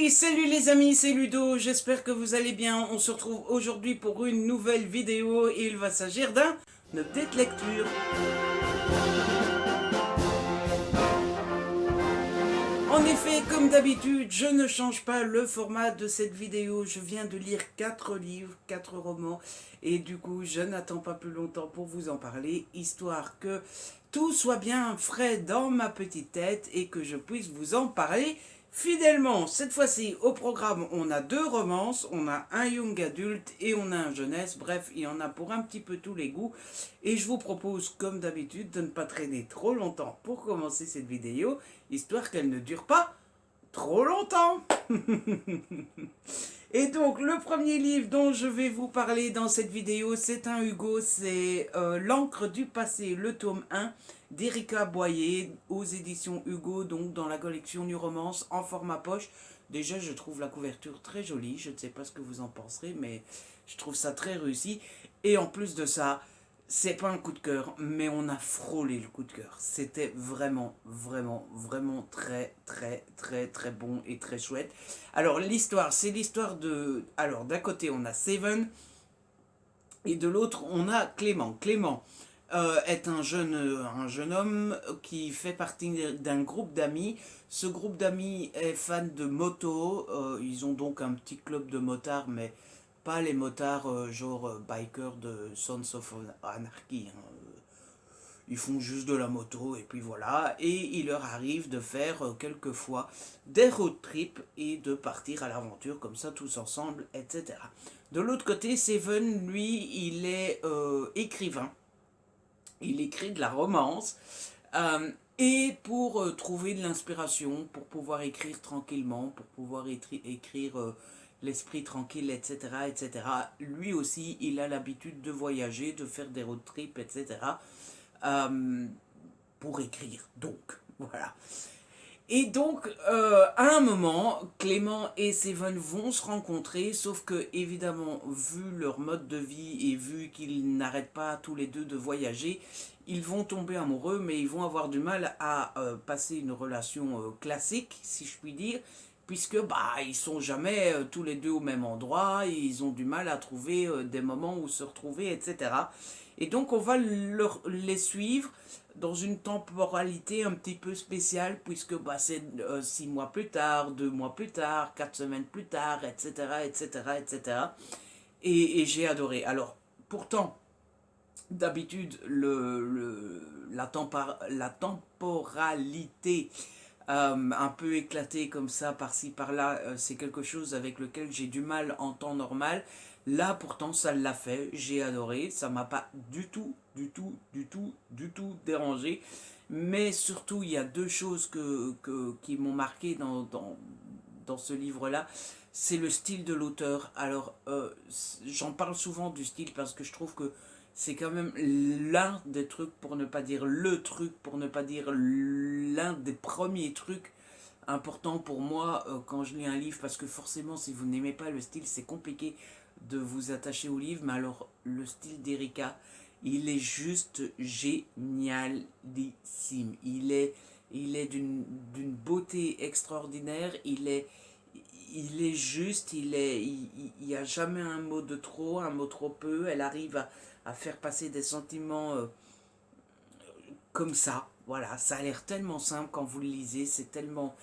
Oui, salut les amis, c'est Ludo, j'espère que vous allez bien. On se retrouve aujourd'hui pour une nouvelle vidéo et il va s'agir d'un update lecture. En effet, comme d'habitude, je ne change pas le format de cette vidéo. Je viens de lire 4 livres, 4 romans et du coup, je n'attends pas plus longtemps pour vous en parler, histoire que tout soit bien frais dans ma petite tête et que je puisse vous en parler fidèlement. Cette fois-ci, au programme, on a 2 romances, on a un young adulte et on a un jeunesse. Bref, il y en a pour un petit peu tous les goûts. Et je vous propose, comme d'habitude, de ne pas traîner trop longtemps pour commencer cette vidéo, histoire qu'elle ne dure pas trop longtemps. Et donc, le premier livre dont je vais vous parler dans cette vidéo, c'est un Hugo, c'est L'encre du passé, le tome 1 d'Erika Boyer aux éditions Hugo, donc dans la collection New Romance en format poche. Déjà, je trouve la couverture très jolie, je ne sais pas ce que vous en penserez, mais je trouve ça très réussi. Et en plus de ça, c'est pas un coup de cœur, mais on a frôlé le coup de cœur. C'était vraiment, vraiment, vraiment très, très, très, très bon et très chouette. Alors, l'histoire, c'est l'histoire de... Alors, d'un côté, on a Seven, et de l'autre, on a Clément. Clément est un jeune homme qui fait partie d'un groupe d'amis. Ce groupe d'amis est fan de moto. Ils ont donc un petit club de motards, mais pas les motards genre bikers de Sons of Anarchy. Hein. Ils font juste de la moto et puis voilà. Et il leur arrive de faire quelquefois des road trips et de partir à l'aventure comme ça tous ensemble, etc. De l'autre côté, Seven, lui, il est écrivain. Il écrit de la romance. Et pour trouver de l'inspiration, pour pouvoir écrire tranquillement, pour pouvoir écrire l'esprit tranquille, etc., etc., lui aussi, il a l'habitude de voyager, de faire des road trips, etc., euh, pour écrire. Donc, voilà. Et donc, à un moment, Clément et Seven vont se rencontrer, sauf que, évidemment, vu leur mode de vie et vu qu'ils n'arrêtent pas tous les deux de voyager, ils vont tomber amoureux, mais ils vont avoir du mal à passer une relation classique, si je puis dire, puisque bah ils sont jamais tous les deux au même endroit, et ils ont du mal à trouver des moments où se retrouver, etc. Et donc on va les suivre dans une temporalité un petit peu spéciale, puisque bah, c'est 6 mois plus tard, 2 mois plus tard, 4 semaines plus tard, etc., etc., etc. Et j'ai adoré. Alors, pourtant, d'habitude, la temporalité un peu éclatée comme ça, par-ci, par-là, c'est quelque chose avec lequel j'ai du mal en temps normal. Là, pourtant, ça l'a fait. J'ai adoré. Ça m'a pas du tout, du tout, du tout, du tout dérangé. Mais surtout, il y a 2 choses qui m'ont marqué dans ce livre-là. C'est le style de l'auteur. Alors, j'en parle souvent du style parce que je trouve que c'est quand même l'un des trucs, pour ne pas dire le truc, pour ne pas dire l'un des premiers trucs importants pour moi quand je lis un livre, parce que forcément si vous n'aimez pas le style, c'est compliqué de vous attacher au livre, mais alors le style d'Erika, il est juste génialissime. Il est d'une beauté extraordinaire, il est juste, il y a jamais un mot de trop, un mot trop peu. Elle arrive à faire passer des sentiments comme ça. Voilà, ça a l'air tellement simple quand vous le lisez, c'est tellement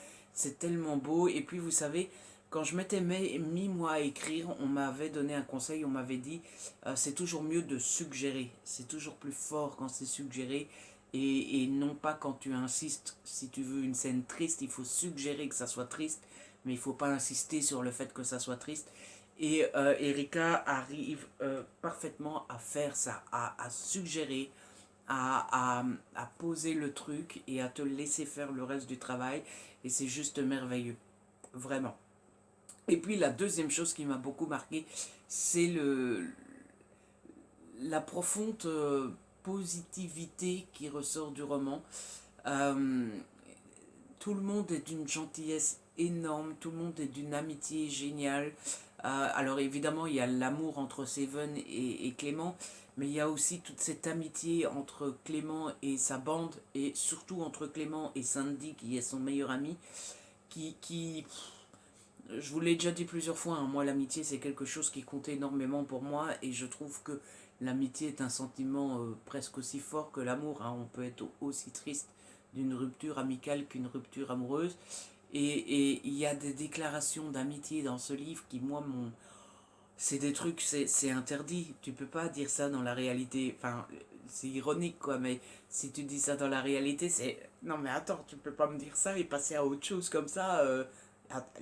beau. Et puis vous savez, quand je m'étais mis moi à écrire, on m'avait donné un conseil, on m'avait dit c'est toujours mieux de suggérer, c'est toujours plus fort quand c'est suggéré. Et non pas quand tu insistes, si tu veux une scène triste, il faut suggérer que ça soit triste, mais il ne faut pas insister sur le fait que ça soit triste. Et Erika arrive parfaitement à faire ça, à suggérer, à poser le truc et à te laisser faire le reste du travail. Et c'est juste merveilleux, vraiment. Et puis la deuxième chose qui m'a beaucoup marqué, c'est la profonde positivité qui ressort du roman. Euh, Tout le monde est d'une gentillesse énorme, tout le monde est d'une amitié géniale. Alors évidemment, il y a l'amour entre Seven et Clément, mais il y a aussi toute cette amitié entre Clément et sa bande, et surtout entre Clément et Sandy, qui est son meilleur ami, qui je vous l'ai déjà dit plusieurs fois, hein, moi l'amitié c'est quelque chose qui compte énormément pour moi et je trouve que l'amitié est un sentiment presque aussi fort que l'amour, hein. On peut être aussi triste d'une rupture amicale qu'une rupture amoureuse. Et il y a des déclarations d'amitié dans ce livre qui, moi, m'ont... C'est des trucs, c'est interdit. Tu peux pas dire ça dans la réalité. Enfin, c'est ironique, quoi, mais si tu dis ça dans la réalité, c'est... Non, mais attends, tu peux pas me dire ça et passer à autre chose comme ça.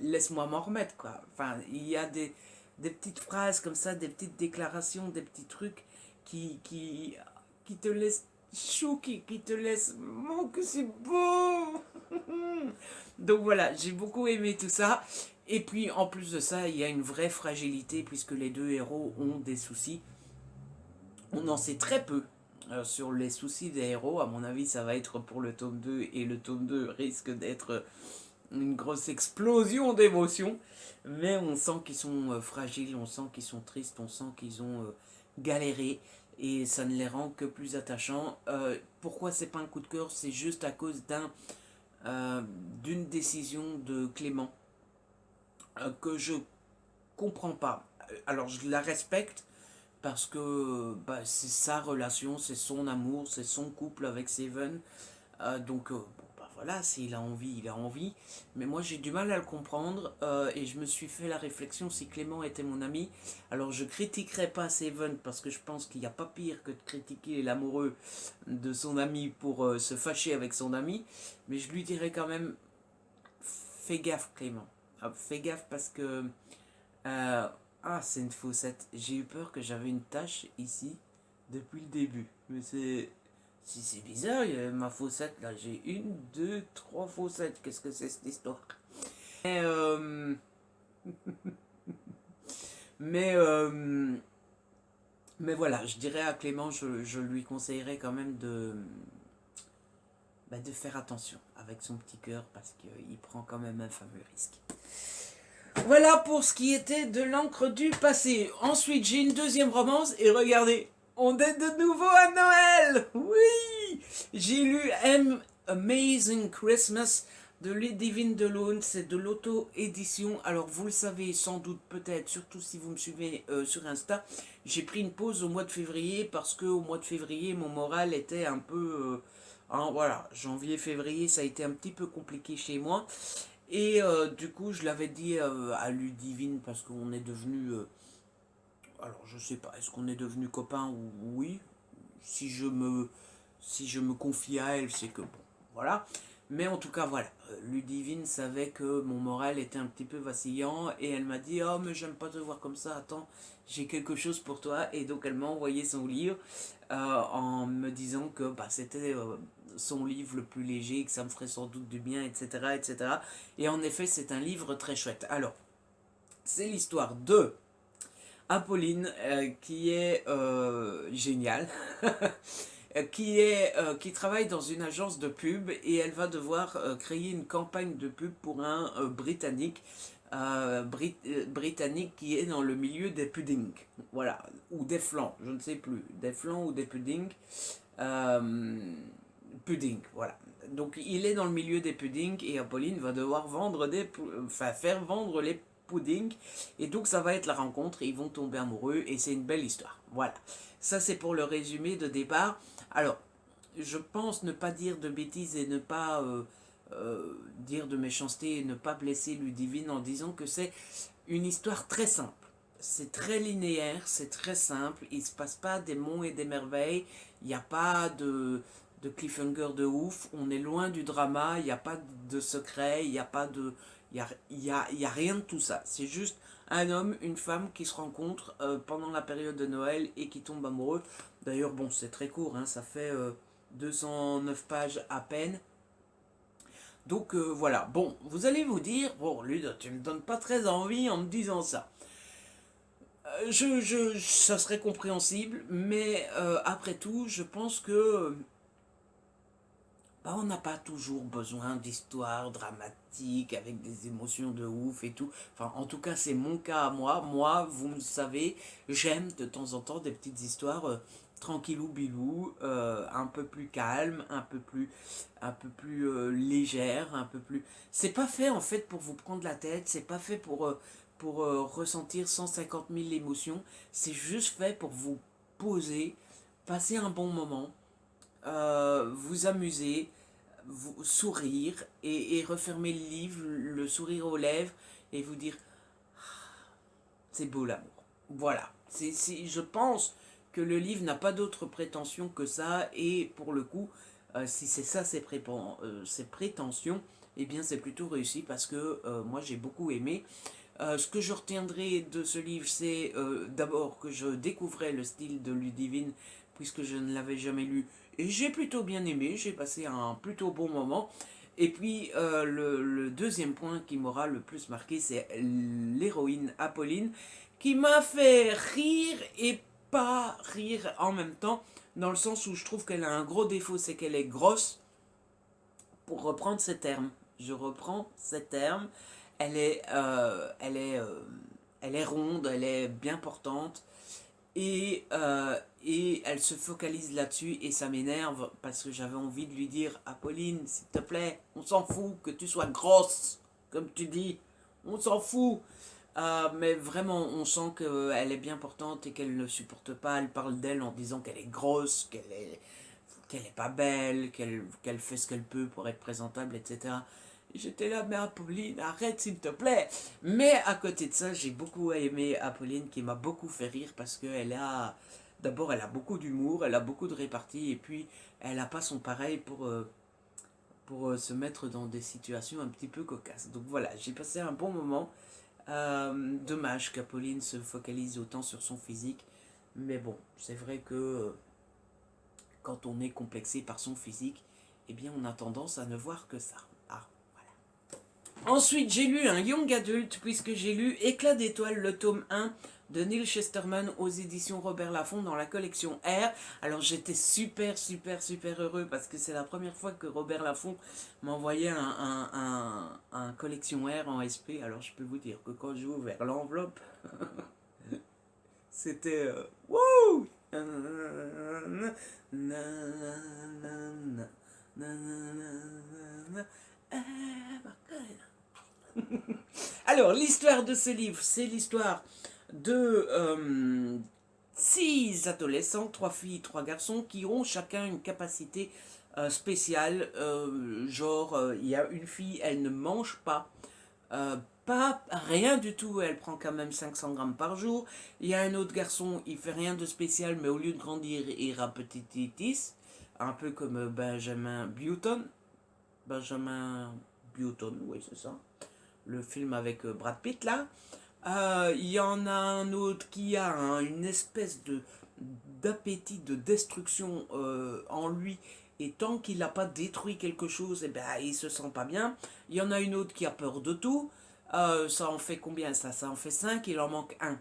Laisse-moi m'en remettre, quoi. Enfin, il y a des petites phrases comme ça, des petites déclarations, des petits trucs qui te laissent chaud, qui te laissent... Oh, que c'est beau. Donc voilà, j'ai beaucoup aimé tout ça. Et puis en plus de ça, il y a une vraie fragilité puisque les deux héros ont des soucis. On en sait très peu sur les soucis des héros. À mon avis, ça va être pour le tome 2 et le tome 2 risque d'être une grosse explosion d'émotions. Mais on sent qu'ils sont fragiles, on sent qu'ils sont tristes, on sent qu'ils ont galéré. Et ça ne les rend que plus attachants. Pourquoi c'est pas un coup de cœur? C'est juste à cause d'une décision de Clément que je comprends pas. Alors je la respecte parce que bah, c'est sa relation, c'est son amour, c'est son couple avec Seven. Donc bon, bah, voilà, s'il a envie, il a envie. Mais moi j'ai du mal à le comprendre et je me suis fait la réflexion si Clément était mon ami. Alors je critiquerai pas Seven parce que je pense qu'il n'y a pas pire que de critiquer l'amoureux de son ami pour se fâcher avec son ami. Mais je lui dirais quand même, fais gaffe Clément. Fais gaffe parce que euh, ah, c'est une faussette. J'ai eu peur que j'avais une tache ici depuis le début. Mais c'est bizarre, il y a ma faussette là. J'ai une, deux, trois faussettes. Qu'est-ce que c'est cette histoire? Mais, euh, mais, euh, mais voilà, je dirais à Clément, je lui conseillerais quand même de faire attention avec son petit cœur parce qu'il prend quand même un fameux risque. Voilà pour ce qui était de l'encre du passé. Ensuite, j'ai une deuxième romance et regardez, on est de nouveau à Noël. Oui, j'ai lu Amazing Christmas de Ludivine Delaume. C'est de l'auto-édition. Alors, vous le savez sans doute peut-être, surtout si vous me suivez sur Insta, j'ai pris une pause au mois de février parce que au mois de février, mon moral était un peu... voilà, janvier-février, ça a été un petit peu compliqué chez moi. Et du coup, je l'avais dit à Ludivine parce qu'on est devenu. Alors, je sais pas, est-ce qu'on est devenu copains ou oui? Si je me, si je me confie à elle, c'est que bon, voilà. Mais en tout cas, voilà. Ludivine savait que mon moral était un petit peu vacillant et elle m'a dit: Oh, mais j'aime pas te voir comme ça, attends, j'ai quelque chose pour toi. Et donc, elle m'a envoyé son livre en me disant que bah, c'était son livre le plus léger, que ça me ferait sans doute du bien, etc. etc. Et en effet, c'est un livre très chouette. Alors, c'est l'histoire de Apolline qui est géniale. Qui travaille dans une agence de pub et elle va devoir créer une campagne de pub pour un britannique qui est dans le milieu des puddings, voilà, ou des flancs, je ne sais plus, des flancs ou des puddings, euh, pudding, voilà. Donc il est dans le milieu des puddings et Apolline va devoir faire vendre les puddings et donc ça va être la rencontre et ils vont tomber amoureux et c'est une belle histoire. Voilà. Ça c'est pour le résumé de départ. Alors, je pense ne pas dire de bêtises et ne pas dire de méchanceté et ne pas blesser Ludivine en disant que c'est une histoire très simple. C'est très linéaire, c'est très simple, il ne se passe pas des monts et des merveilles, il n'y a pas de cliffhanger de ouf, on est loin du drama, il n'y a pas de secret, il n'y a pas de... Il y a rien de tout ça, c'est juste un homme, une femme qui se rencontrent pendant la période de Noël et qui tombent amoureux. D'ailleurs, bon, c'est très court, hein, ça fait 209 pages à peine. Donc voilà, bon, vous allez vous dire, bon, Lude, tu me donnes pas très envie en me disant ça. Ça serait compréhensible, mais après tout, je pense que bah, on n'a pas toujours besoin d'histoires dramatiques avec des émotions de ouf et tout. Enfin, en tout cas, c'est mon cas à moi. Moi, vous me savez, j'aime de temps en temps des petites histoires tranquillou bilou, un peu plus calme, un peu plus légère, un peu plus... C'est pas fait en fait pour vous prendre la tête, c'est pas fait pour ressentir 150 000 émotions, c'est juste fait pour vous poser, passer un bon moment, vous amuser, vous sourire et refermer le livre, le sourire aux lèvres et vous dire c'est beau l'amour. Voilà, je pense que le livre n'a pas d'autre prétention que ça et pour le coup, si c'est ça ses prétentions, eh bien c'est plutôt réussi parce que moi j'ai beaucoup aimé. Ce que je retiendrai de ce livre, c'est d'abord que je découvrais le style de Ludivine, puisque je ne l'avais jamais lu, et j'ai plutôt bien aimé, j'ai passé un plutôt bon moment. Et puis le deuxième point qui m'aura le plus marqué, c'est l'héroïne Apolline, qui m'a fait rire et pas rire en même temps, dans le sens où je trouve qu'elle a un gros défaut, c'est qu'elle est grosse, pour reprendre ces termes. Je reprends ces termes. Elle est, elle est ronde, elle est bien portante et elle se focalise là-dessus et ça m'énerve parce que j'avais envie de lui dire Apolline, s'il te plaît, on s'en fout que tu sois grosse, comme tu dis, on s'en fout. Mais vraiment, on sent qu'elle est bien portante et qu'elle ne supporte pas. Elle parle d'elle en disant qu'elle est grosse, qu'elle est pas belle, qu'elle fait ce qu'elle peut pour être présentable, etc. J'étais là, mais Apolline, arrête s'il te plaît. Mais à côté de ça, j'ai beaucoup aimé Apolline qui m'a beaucoup fait rire parce qu'elle a, d'abord, elle a beaucoup d'humour, elle a beaucoup de répartie et puis elle n'a pas son pareil pour se mettre dans des situations un petit peu cocasses. Donc voilà, j'ai passé un bon moment. Dommage qu'Apolline se focalise autant sur son physique. Mais bon, c'est vrai que quand on est complexé par son physique, eh bien on a tendance à ne voir que ça. Ah, voilà. Ensuite, j'ai lu un young adult, puisque j'ai lu Éclat d'étoiles, le tome 1 de Neil Chesterman aux éditions Robert Laffont dans la collection R. Alors j'étais super heureux parce que c'est la première fois que Robert Laffont m'envoyait un collection R en SP. Alors je peux vous dire que quand j'ai ouvert l'enveloppe, c'était wouh. Alors, l'histoire de ce livre, c'est l'histoire de 6 adolescents, 3 filles, 3 garçons, qui ont chacun une capacité spéciale. Genre, il y a une fille, elle ne mange pas rien du tout, elle prend quand même 500 grammes par jour. Il y a un autre garçon, il fait rien de spécial, mais au lieu de grandir, il rapetititis, un peu comme Benjamin Button. Benjamin Button, oui, c'est ça. Le film avec Brad Pitt, là. Il y en a un autre qui a une espèce d'appétit de destruction en lui. Et tant qu'il n'a pas détruit quelque chose, eh ben, il se sent pas bien. Il y en a une autre qui a peur de tout. Ça en fait combien ça? Ça en fait 5, il en manque un.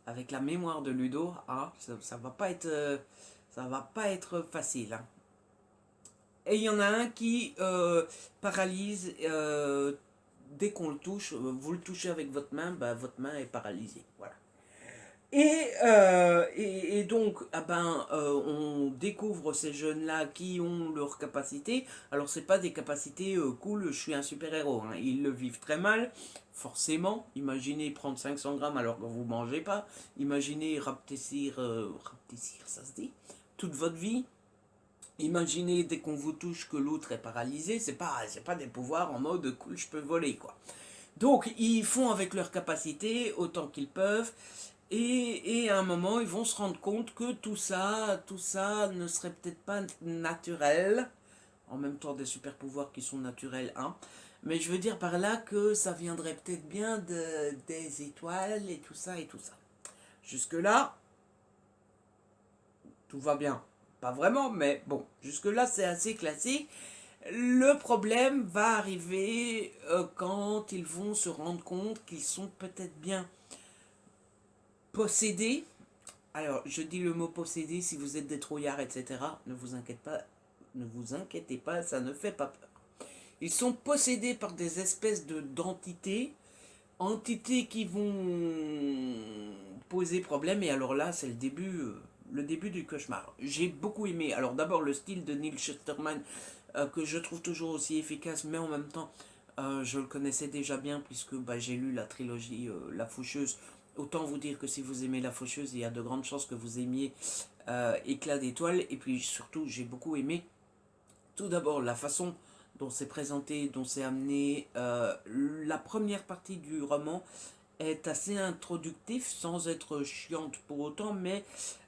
Avec la mémoire de Ludo, ça va pas être, ça va pas être facile. Hein. Et il y en a un qui paralyse dès qu'on le touche. Vous le touchez avec votre main, votre main est paralysée. Voilà. Et donc, on découvre ces jeunes-là qui ont leurs capacités. Alors, c'est pas des capacités cool, je suis un super-héros. Hein. Ils le vivent très mal, forcément. Imaginez prendre 500 grammes alors que vous ne mangez pas. Imaginez rapetissir, ça se dit, toute votre vie. Imaginez dès qu'on vous touche que l'autre est paralysé. C'est pas des pouvoirs en mode cool, je peux voler, quoi. Donc, ils font avec leurs capacités autant qu'ils peuvent. Et à un moment, ils vont se rendre compte que tout ça ne serait peut-être pas naturel. En même temps, des super pouvoirs qui sont naturels, hein. Mais je veux dire par là que ça viendrait peut-être bien des étoiles et tout ça et tout ça. Jusque-là, tout va bien. Pas vraiment, mais bon, jusque-là, c'est assez classique. Le problème va arriver quand ils vont se rendre compte qu'ils sont peut-être bien possédés. Alors, je dis le mot possédé si vous êtes des trouillards, etc. Ne vous inquiétez pas, ça ne fait pas peur. Ils sont possédés par des espèces d'entités entités qui vont poser problème. Et alors là, c'est le début du cauchemar. J'ai beaucoup aimé. Alors d'abord le style de Neil Shusterman, que je trouve toujours aussi efficace, mais en même temps, je le connaissais déjà bien puisque bah, j'ai lu la trilogie La Faucheuse. Autant vous dire que si vous aimez La Faucheuse, il y a de grandes chances que vous aimiez Éclat d'étoiles. Et puis surtout, j'ai beaucoup aimé tout d'abord la façon dont c'est présenté, dont c'est amené. La première partie du roman est assez introductive sans être chiante pour autant, mais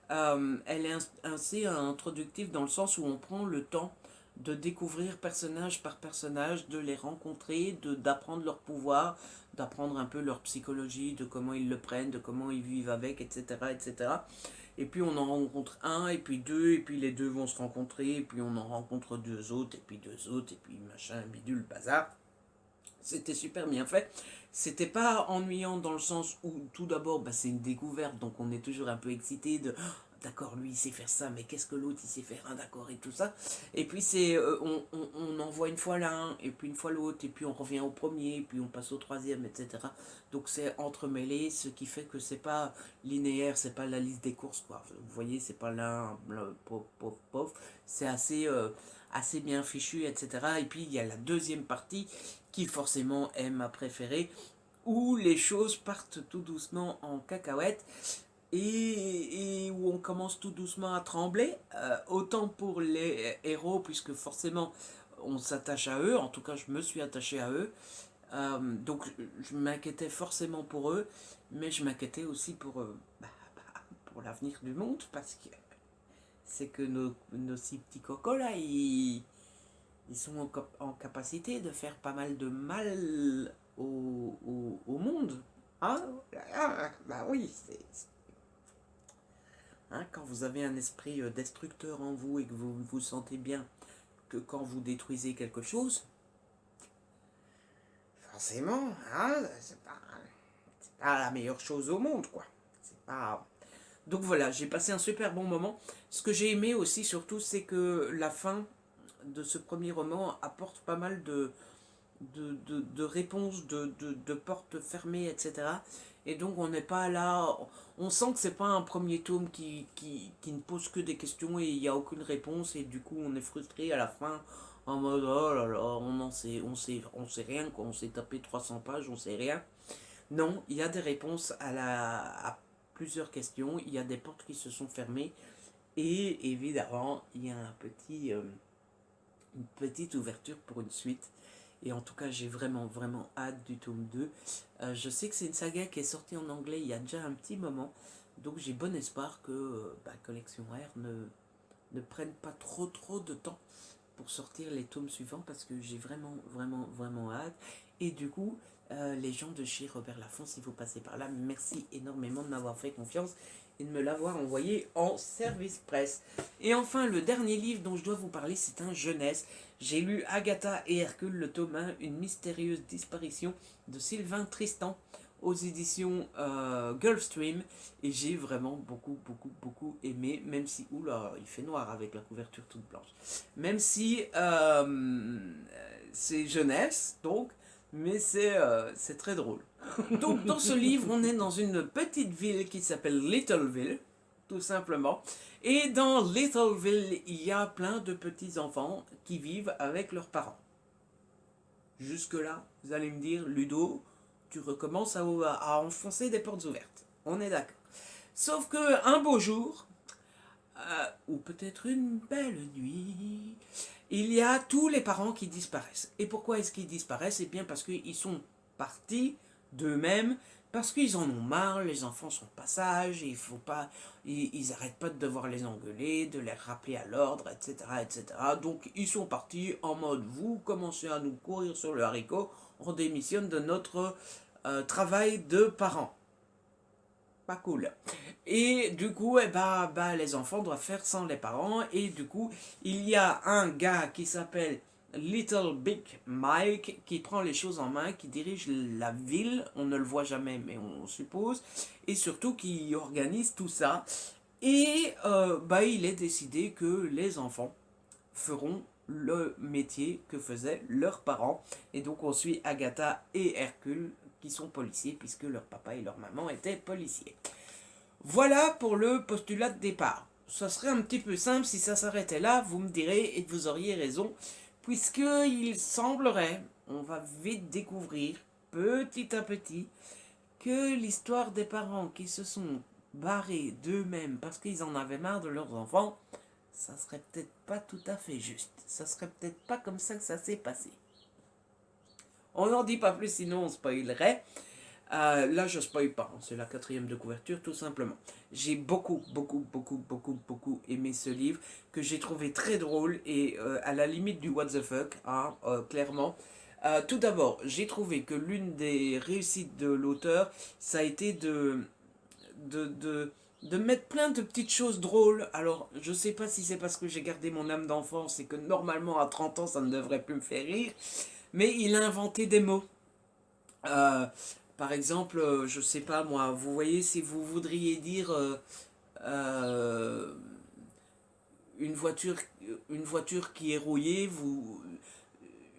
elle est assez introductive dans le sens où on prend le temps de découvrir personnage par personnage, de les rencontrer, d'apprendre leur pouvoir, d'apprendre un peu leur psychologie, de comment ils le prennent, de comment ils vivent avec, etc. etc. Et puis on en rencontre un, et puis deux, et puis les deux vont se rencontrer, et puis on en rencontre deux autres, et puis deux autres, et puis machin, bidule, bazar. C'était super bien fait. C'était pas ennuyant dans le sens où, tout d'abord, bah, c'est une découverte, donc on est toujours un peu excité de oh, d'accord, lui il sait faire ça, mais qu'est-ce que l'autre il sait faire, ah, d'accord, et tout ça. Et puis c'est on envoie une fois l'un, et puis une fois l'autre, et puis on revient au premier, et puis on passe au troisième, etc. Donc c'est entremêlé, ce qui fait que c'est pas linéaire, c'est pas la liste des courses, quoi. Vous voyez, c'est pas l'un, pof, pof, pof. C'est assez bien fichu, etc. Et puis il y a la deuxième partie qui forcément est ma préférée, où les choses partent tout doucement en cacahuète et où on commence tout doucement à trembler, autant pour les héros, puisque forcément on s'attache à eux, en tout cas je me suis attaché à eux, donc je m'inquiétais forcément pour eux, mais je m'inquiétais aussi pour l'avenir du monde, parce que c'est que nos six petits cocos là, ils sont en capacité de faire pas mal de mal au monde. Hein? Bah oui, hein, quand vous avez un esprit destructeur en vous et que vous vous sentez bien que quand vous détruisez quelque chose, forcément, hein, c'est pas la meilleure chose au monde, quoi. C'est pas... Donc voilà, j'ai passé un super bon moment. Ce que j'ai aimé aussi, surtout, c'est que la fin de ce premier roman apporte pas mal de réponses, de portes fermées, etc. Et donc on n'est pas là, on sent que c'est pas un premier tome qui ne pose que des questions et il n'y a aucune réponse et du coup on est frustré à la fin en mode oh là là, on sait rien, quoi, on s'est tapé 300 pages, on sait rien. Non, il y a des réponses à plusieurs questions, il y a des portes qui se sont fermées et évidemment il y a une petite ouverture pour une suite. Et en tout cas, j'ai vraiment, vraiment hâte du tome 2. Je sais que c'est une saga qui est sortie en anglais il y a déjà un petit moment. Donc j'ai bon espoir que Collection R ne prenne pas trop de temps pour sortir les tomes suivants parce que j'ai vraiment, vraiment, vraiment hâte. Et du coup, les gens de chez Robert Laffont, si vous passez par là, merci énormément de m'avoir fait confiance et de me l'avoir envoyé en service presse. Et enfin, le dernier livre dont je dois vous parler, c'est un jeunesse. J'ai lu Agatha et Hercule, le tome 1, une mystérieuse disparition de Sylvain Tristan aux éditions Gulfstream et j'ai vraiment beaucoup aimé, même si, oula, il fait noir avec la couverture toute blanche, même si c'est jeunesse, donc, mais c'est très drôle. Donc dans ce livre, on est dans une petite ville qui s'appelle Littleville, tout simplement. Et dans Littleville, il y a plein de petits-enfants qui vivent avec leurs parents. Jusque-là, vous allez me dire, Ludo, tu recommences à enfoncer des portes ouvertes. On est d'accord. Sauf que un beau jour, ou peut-être une belle nuit, il y a tous les parents qui disparaissent. Et pourquoi est-ce qu'ils disparaissent? Eh bien parce qu'ils sont partis d'eux-mêmes, parce qu'ils en ont marre, les enfants sont pas sages, il faut pas, ils arrêtent pas de devoir les engueuler, de les rappeler à l'ordre, etc., etc. Donc ils sont partis en mode, vous commencez à nous courir sur le haricot, on démissionne de notre travail de parents. Pas cool. Et du coup, les enfants doivent faire sans les parents. Et du coup, il y a un gars qui s'appelle Little Big Mike qui prend les choses en main, qui dirige la ville. On ne le voit jamais, mais on suppose. Et surtout, qui organise tout ça. Et il est décidé que les enfants feront le métier que faisaient leurs parents. Et donc on suit Agatha et Hercule qui sont policiers puisque leur papa et leur maman étaient policiers. Voilà pour le postulat de départ. Ça serait un petit peu simple si ça s'arrêtait là, vous me direz, et vous auriez raison, puisqu'il semblerait, on va vite découvrir, petit à petit, que l'histoire des parents qui se sont barrés d'eux-mêmes parce qu'ils en avaient marre de leurs enfants, ça serait peut-être pas tout à fait juste. Ça serait peut-être pas comme ça que ça s'est passé. On n'en dit pas plus, sinon on spoilerait. Là, je spoil pas, c'est la 4e de couverture, tout simplement. J'ai beaucoup aimé ce livre, que j'ai trouvé très drôle et à la limite du what the fuck, hein, clairement. Tout d'abord, j'ai trouvé que l'une des réussites de l'auteur, ça a été de mettre plein de petites choses drôles. Alors, je sais pas si c'est parce que j'ai gardé mon âme d'enfance et que normalement à 30 ans ça ne devrait plus me faire rire, mais il a inventé des mots. Euh, Par exemple, je sais pas moi, vous voyez, si vous voudriez dire euh, une voiture, une voiture qui est rouillée,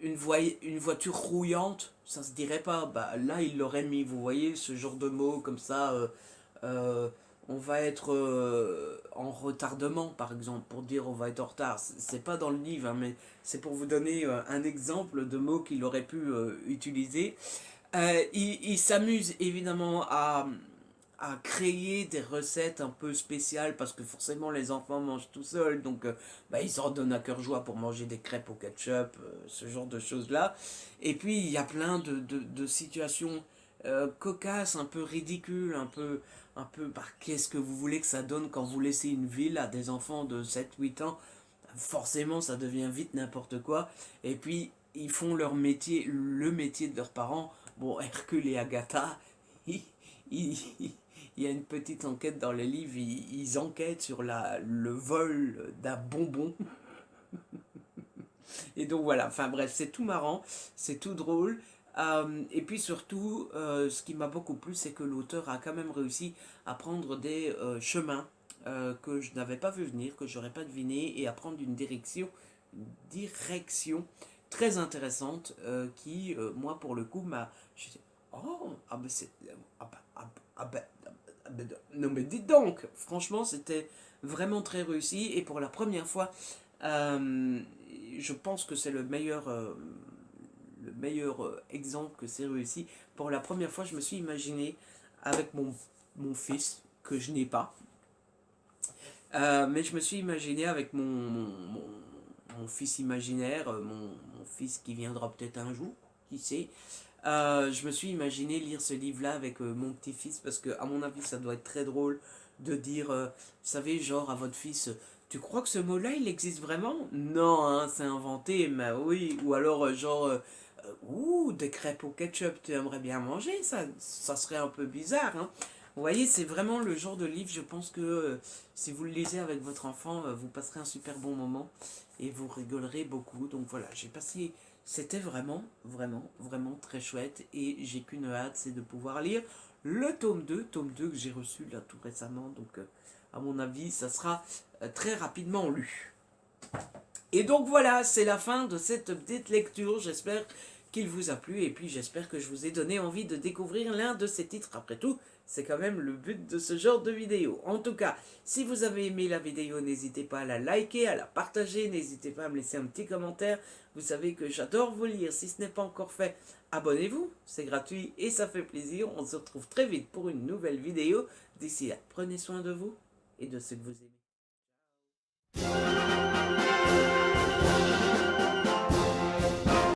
une voiture rouillante, ça se dirait pas. Bah, là, il l'aurait mis, vous voyez, ce genre de mots comme ça. Euh, on va être en retardement, par exemple, pour dire on va être en retard. C'est pas dans le livre, hein, mais c'est pour vous donner un exemple de mots qu'il aurait pu utiliser. Il s'amuse évidemment à créer des recettes un peu spéciales parce que forcément les enfants mangent tout seuls, donc bah, ils en donnent à cœur joie pour manger des crêpes au ketchup, ce genre de choses là. Et puis il y a plein de situations cocasses, un peu ridicules, bah, qu'est-ce que vous voulez que ça donne quand vous laissez une ville à des enfants de 7 8 ans? Forcément ça devient vite n'importe quoi. Et puis ils font leur métier, le métier de leurs parents. Bon, Hercule et Agatha, il y a une petite enquête dans les livres, ils enquêtent sur le vol d'un bonbon. Et donc voilà, enfin bref, c'est tout marrant, c'est tout drôle. Et puis surtout, ce qui m'a beaucoup plu, c'est que l'auteur a quand même réussi à prendre des chemins que je n'avais pas vu venir, que j'aurais pas deviné, et à prendre une direction très intéressante qui, moi, pour le coup, m'a... Oh, ah ben c'est... Ah ben, non mais dites donc, franchement, c'était vraiment très réussi, et pour la première fois, euh, je pense que c'est le meilleur exemple que c'est réussi. Pour la première fois, je me suis imaginé avec mon fils, que je n'ai pas, mais je me suis imaginé avec mon fils imaginaire, mon fils qui viendra peut-être un jour, qui sait. Je me suis imaginé lire ce livre-là avec mon petit-fils parce que, à mon avis, ça doit être très drôle de dire, vous savez, genre à votre fils, tu crois que ce mot-là, il existe vraiment? Non, hein, c'est inventé, mais oui. Ou alors, genre, ouh, des crêpes au ketchup, tu aimerais bien manger, ça serait un peu bizarre, hein. Vous voyez, c'est vraiment le genre de livre, je pense que si vous le lisez avec votre enfant, vous passerez un super bon moment et vous rigolerez beaucoup. Donc voilà, c'était vraiment très chouette et j'ai qu'une hâte, c'est de pouvoir lire le tome 2 que j'ai reçu là tout récemment. Donc à mon avis, ça sera très rapidement lu. Et donc voilà, c'est la fin de cette petite lecture. J'espère qu'il vous a plu et puis j'espère que je vous ai donné envie de découvrir l'un de ces titres. Après tout, c'est quand même le but de ce genre de vidéo. En tout cas, si vous avez aimé la vidéo, n'hésitez pas à la liker, à la partager, n'hésitez pas à me laisser un petit commentaire. Vous savez que j'adore vous lire. Si ce n'est pas encore fait, abonnez-vous, c'est gratuit et ça fait plaisir. On se retrouve très vite pour une nouvelle vidéo. D'ici là, prenez soin de vous et de ceux que vous aimez.